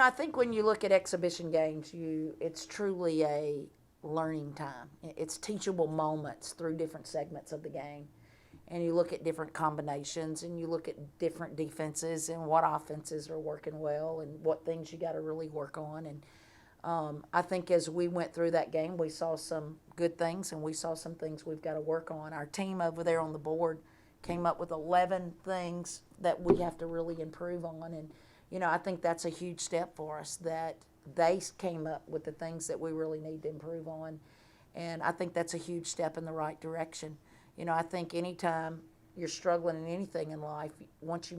I think when you look at exhibition games, it's truly a learning time. It's teachable moments through different segments of the game. And you look at different combinations and you look at different defenses and what offenses are working well and what things you got to really work on. And I think as we went through that game, we saw some good things and we saw some things we've got to work on. Our team over there on the board came up with 11 things that we have to really improve on. And, I think that's a huge step for us, that they came up with the things that we really need to improve on. And I think that's a huge step in the right direction. I think anytime you're struggling in anything in life, once you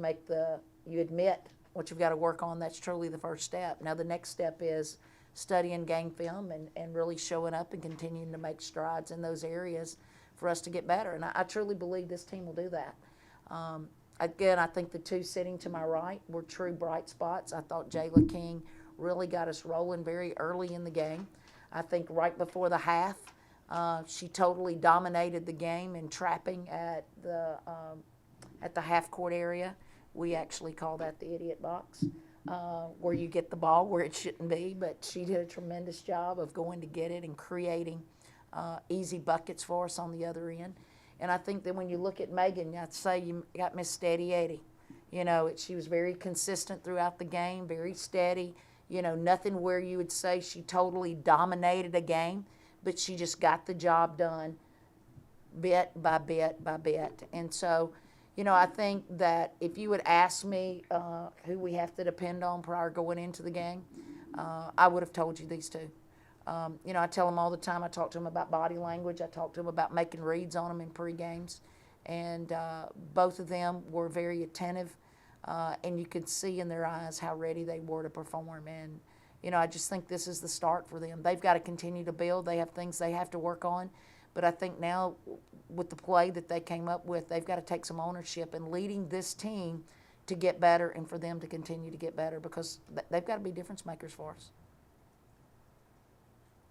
admit what you've got to work on, that's truly the first step. Now the next step is studying game film and really showing up and continuing to make strides in those areas for us to get better. And I truly believe this team will do that. Again, I think the two sitting to my right were true bright spots. I thought Jayla King really got us rolling very early in the game. I think right before the half, she totally dominated the game in trapping at the half court area. We actually call that the idiot box, where you get the ball where it shouldn't be. But she did a tremendous job of going to get it and creating easy buckets for us on the other end. And I think that when you look at Megan, I'd say you got Miss Steady Eddie. She was very consistent throughout the game, very steady. Nothing where you would say she totally dominated a game, but she just got the job done bit by bit by bit. And so, I think that if you would ask me who we have to depend on prior going into the game, I would have told you these two. I tell them all the time, I talk to them about body language. I talk to them about making reads on them in pre-games. And both of them were very attentive, and you could see in their eyes how ready they were to perform. And, I just think this is the start for them. They've got to continue to build. They have things they have to work on. But I think now with the play that they came up with, they've got to take some ownership in leading this team to get better and for them to continue to get better, because they've got to be difference makers for us.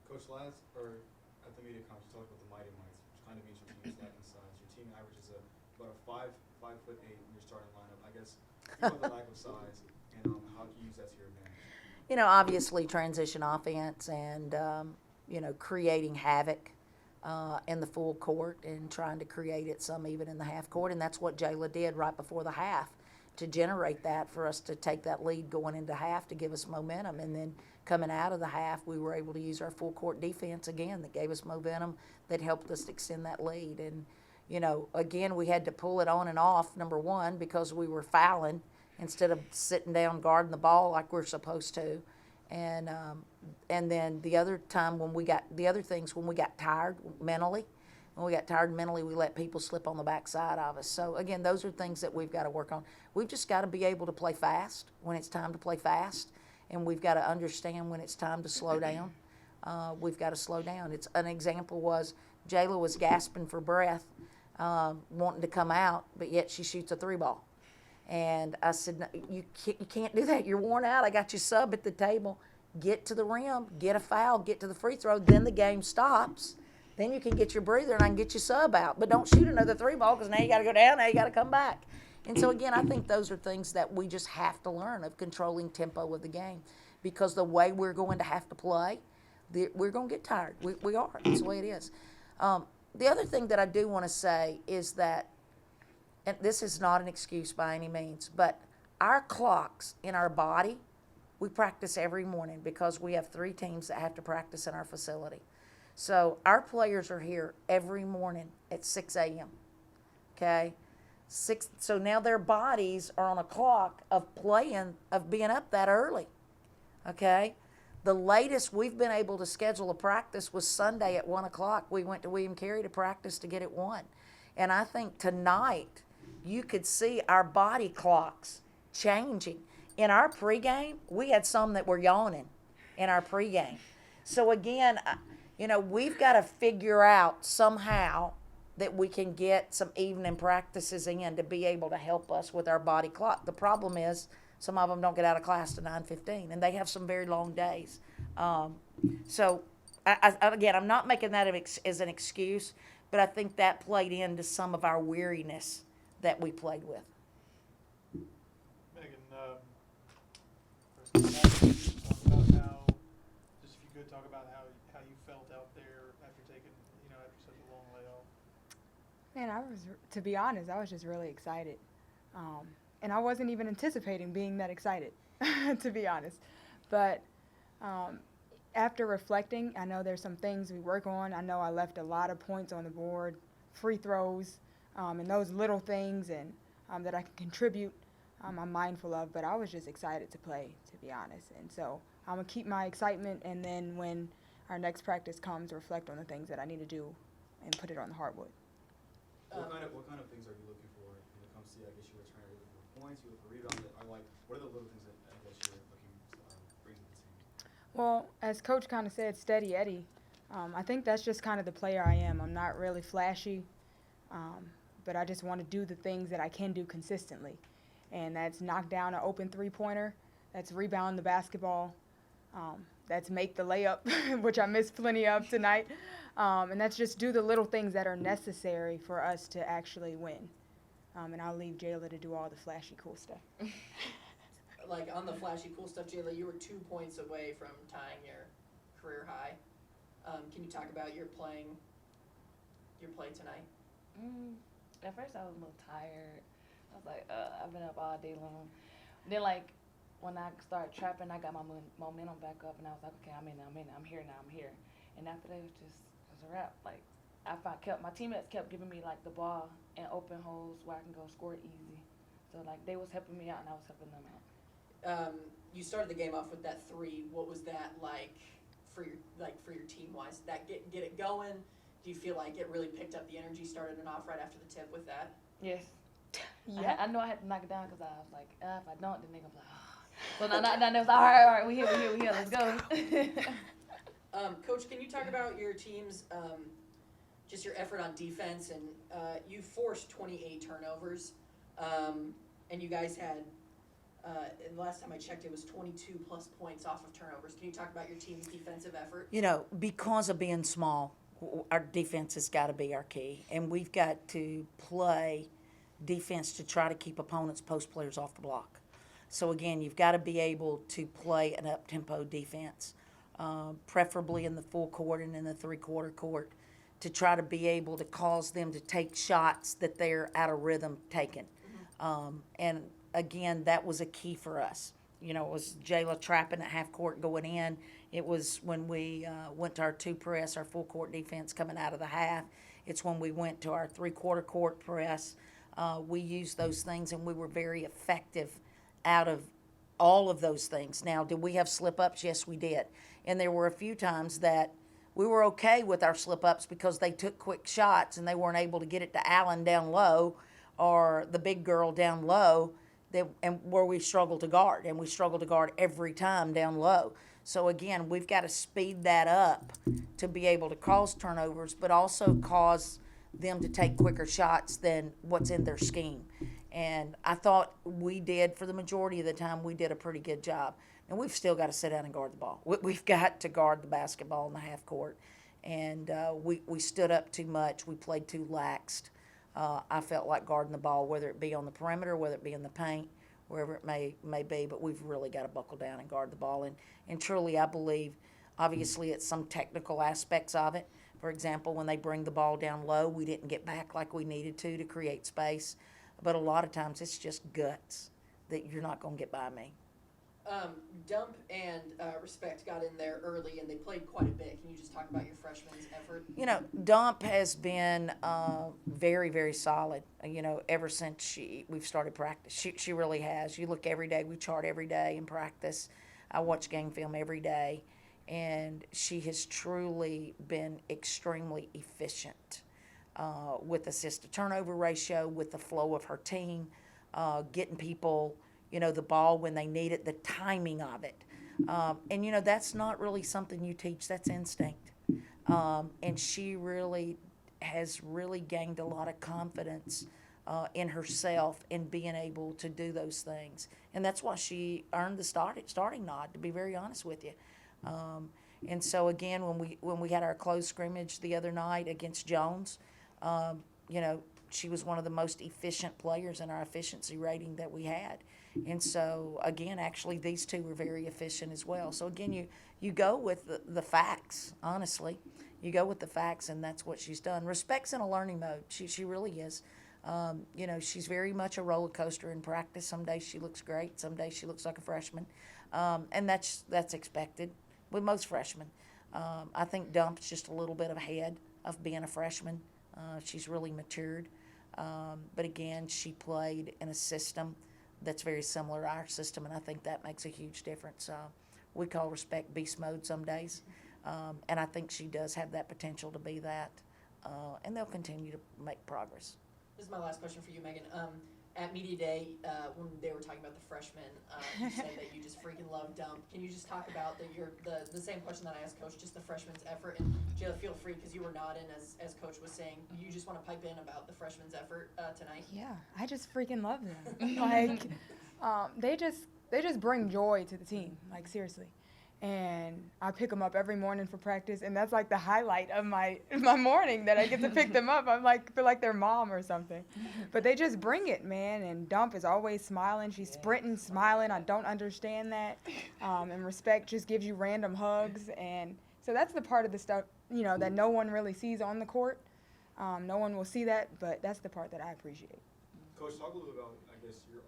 Coach, at the media conference, you talked about the Mighty Mites, which kind of means your team's lack in size. Your team averages about a 5'8" in your starting lineup. I guess, about the lack of size and how do you use that to your advantage? Obviously transition offense and, creating havoc in the full court and trying to create it some even in the half court. And that's what Jayla did right before the half to generate that for us to take that lead going into half to give us momentum. And then coming out of the half, we were able to use our full court defense again that gave us momentum that helped us extend that lead. And, again, we had to pull it on and off, number one, because we were fouling instead of sitting down guarding the ball like we're supposed to. And then the other time when we got tired mentally, we let people slip on the backside of us. So, again, those are things that we've got to work on. We've just got to be able to play fast when it's time to play fast, and we've got to understand when it's time to slow down. We've got to slow down. An example was Jayla was gasping for breath, wanting to come out, but yet she shoots a three ball. And I said, no, you can't do that. You're worn out. I got you sub at the table. Get to the rim, get a foul, get to the free throw. Then the game stops. Then you can get your breather and I can get your sub out. But don't shoot another three ball, because now you got to go down, now you got to come back. And so, again, I think those are things that we just have to learn, of controlling tempo of the game. Because the way we're going to have to play, we're going to get tired. We are. That's the way it is. The other thing that I do want to say is that, and this is not an excuse by any means, but our clocks in our body, we practice every morning because we have 3 teams that have to practice in our facility. So our players are here every morning at 6 a.m., okay? So now their bodies are on a clock of being up that early, okay? The latest we've been able to schedule a practice was Sunday at 1 o'clock. We went to William Carey to practice to get it 1. And I think tonight you could see our body clocks changing. In our pregame, we had some that were yawning in our pregame. So again, we've got to figure out somehow that we can get some evening practices in to be able to help us with our body clock. The problem is some of them don't get out of class to 9:15, and they have some very long days. So, again, I'm not making that as an excuse, but I think that played into some of our weariness that we played with. Megan, Talk about how, just if you could talk about how you felt out there after taking, after such a long layoff. Man, to be honest, I was just really excited. And I wasn't even anticipating being that excited, to be honest. But um, after reflecting, I know there's some things we work on. I know I left a lot of points on the board, free throws, and those little things and that I can contribute. I'm mindful of, but I was just excited to play, to be honest. And so I'm gonna keep my excitement, and then when our next practice comes, reflect on the things that I need to do, and put it on the hardwood. What kind of things are you looking for when it comes to, I guess, you return? Are you looking for points? You look for rebounds? Are like, what are the little things that I guess you're looking to bring to the team? Well, as Coach kind of said, steady Eddie. I think that's just kind of the player I am. I'm not really flashy, but I just want to do the things that I can do consistently. And that's knock down an open three-pointer, that's rebound the basketball, that's make the layup, which I missed plenty of tonight. And that's just do the little things that are necessary for us to actually win. And I'll leave Jayla to do all the flashy, cool stuff. Like on the flashy cool stuff, Jayla, you were 2 points away from tying your career high. Can you talk about your play tonight? At first I was a little tired. I was like, I've been up all day long. Then like when I started trapping, I got my momentum back up, and I was like, okay, I'm in, I'm here now, I'm here. And after that, it was a wrap. Like my teammates kept giving me like the ball and open holes where I can go score it easy. So like they was helping me out, and I was helping them out. You started the game off with that 3. What was that like for your team wise? That get it going? Do you feel like it really picked up the energy, started it off right after the tip with that? Yes. Yeah. I know I had to knock it down because I was like, if I don't, then they gonna be like, oh. So now they was like, all right, we here, let's go. Coach, can you talk about your team's just your effort on defense? And you forced 28 turnovers, and you guys had. And the last time I checked, it was 22 plus points off of turnovers. Can you talk about your team's defensive effort? You know, because of being small, our defense has got to be our key, and we've got to play defense to try to keep opponents' post players off the block. So again, you've got to be able to play an up-tempo defense, preferably in the full court and in the three-quarter court, to try to be able to cause them to take shots that they're out of rhythm taking. And again, that was a key for us. You know, it was Jayla trapping at half court going in. It was when we went to our 2-press, our full court defense coming out of the half. It's when we went to our three-quarter court press. We used those things, and we were very effective out of all of those things. Now, did we have slip-ups? Yes, we did. And there were a few times that we were okay with our slip-ups because they took quick shots and they weren't able to get it to Allen down low or the big girl down low, and where we struggled to guard. And we struggled to guard every time down low. So, again, we've got to speed that up to be able to cause turnovers, but also cause them to take quicker shots than what's in their scheme. And I thought we did, for the majority of the time, we did a pretty good job. And we've still got to sit down and guard the ball. We've got to guard the basketball in the half court. And we stood up too much. We played too laxed. I felt like guarding the ball, whether it be on the perimeter, whether it be in the paint, wherever it may be. But we've really got to buckle down and guard the ball. And truly, I believe, obviously, it's some technical aspects of it. For example, when they bring the ball down low, we didn't get back like we needed to create space. But a lot of times it's just guts that you're not going to get by me. Dump and Respect got in there early, and they played quite a bit. Can you just talk about your freshman's effort? You know, Dump has been very, very solid, you know, ever since we've started practice. She really has. You look every day. We chart every day in practice. I watch game film every day. And she has truly been extremely efficient with assist-to-turnover ratio, with the flow of her team, getting people, you know, the ball when they need it, the timing of it. And, you know, that's not really something you teach. That's instinct. And she really has really gained a lot of confidence in herself in being able to do those things. And that's why she earned the starting nod, to be very honest with you. And so again, when we had our close scrimmage the other night against Jones, you know, she was one of the most efficient players in our efficiency rating that we had. And so, again, actually, these two were very efficient as well. So, again, you go with the facts, honestly. You go with the facts, and that's what she's done. Respect's in a learning mode. She really is. She's very much a roller coaster in practice. Some days she looks great. Some days she looks like a freshman. And that's expected with most freshmen. I think Dump's just a little bit ahead of being a freshman. She's really matured. But again, she played in a system that's very similar to our system, and I think that makes a huge difference. We call respect beast mode some days, and I think she does have that potential to be that, and they'll continue to make progress. This is my last question for you, Megan. At Media Day, when they were talking about the freshmen, you said that you just freaking love Dump. Can you just talk about the same question that I asked Coach, just the freshmen's effort? And Jayla, feel free, because you were nodding as Coach was saying. You just want to pipe in about the freshmen's effort tonight? Yeah, I just freaking love them. Like, they just bring joy to the team. Like, seriously. And I pick them up every morning for practice, and that's like the highlight of my morning, that I get to pick them up. I'm like, feel like their mom or something. But they just bring it, man. And Dump is always smiling. She's sprinting, smiling. I don't understand that. And Respect just gives you random hugs, and so that's the part of the stuff, that no one really sees on the court. No one will see that, but that's the part that I appreciate. Coach, talk a little about, I guess, your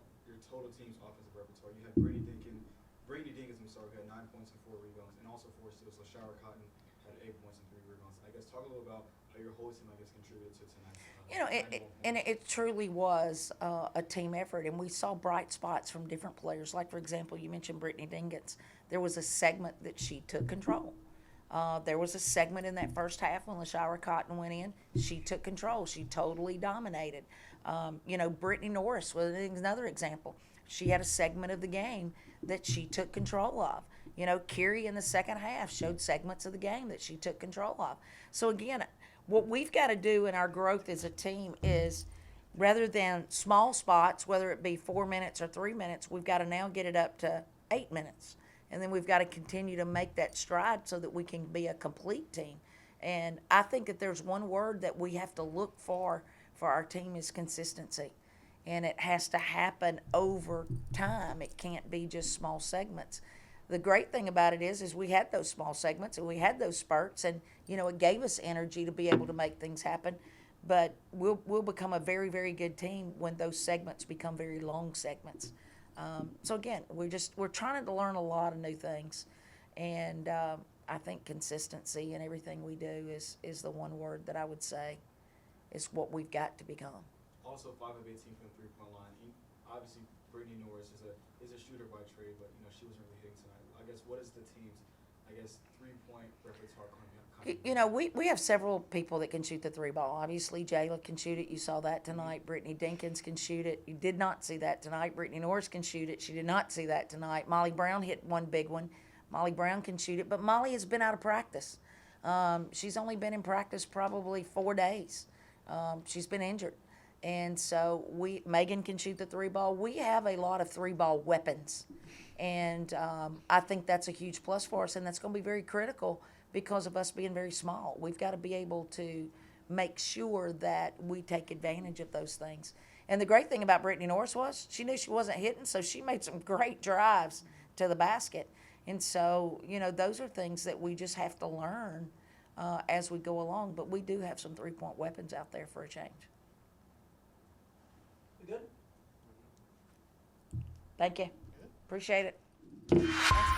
total team's offensive repertoire. You had Brittany Dinkins, who had 9 points and 4 rebounds, and also 4 steals. So Shower Cotton had 8 points and 3 rebounds. I guess talk a little about how your whole team, I guess, contributed to tonight's. It truly was a team effort, and we saw bright spots from different players. Like, for example, you mentioned Brittany Dinkins. There was a segment that she took control. There was a segment in that first half when LaShara Cotton went in. She took control. She totally dominated. Brittany Norris was another example. She had a segment of the game that she took control of. Kiri in the second half showed segments of the game that she took control of. So, again, what we've got to do in our growth as a team is, rather than small spots, whether it be 4 minutes or 3 minutes, we've got to now get it up to 8 minutes. And then we've got to continue to make that stride so that we can be a complete team. And I think that there's one word that we have to look for our team is consistency. And it has to happen over time. It can't be just small segments. The great thing about it is we had those small segments and we had those spurts, and it gave us energy to be able to make things happen. But we'll become a very, very good team when those segments become very long segments. So again, we're trying to learn a lot of new things, and I think consistency in everything we do is the one word that I would say is what we've got to become. Also, 5 of 18 from the three-point line. Obviously, Brittany Norris is a shooter by trade, but she wasn't really hitting tonight. I guess what is the team's, three-point repertoire coming? We have several people that can shoot the three ball. Obviously, Jayla can shoot it. You saw that tonight. Brittany Dinkins can shoot it. You did not see that tonight. Brittany Norris can shoot it. She did not see that tonight. Molly Brown hit one big one. Molly Brown can shoot it, but Molly has been out of practice. She's only been in practice probably 4 days. She's been injured. And so Megan can shoot the three ball. We have a lot of three ball weapons. And I think that's a huge plus for us, and that's going to be very critical because of us being very small. We've got to be able to make sure that we take advantage of those things. And the great thing about Brittany Norris was she knew she wasn't hitting, so she made some great drives to the basket. And so, those are things that we just have to learn as we go along. But we do have some three-point weapons out there for a change. We good? Thank you. Appreciate it. Thanks.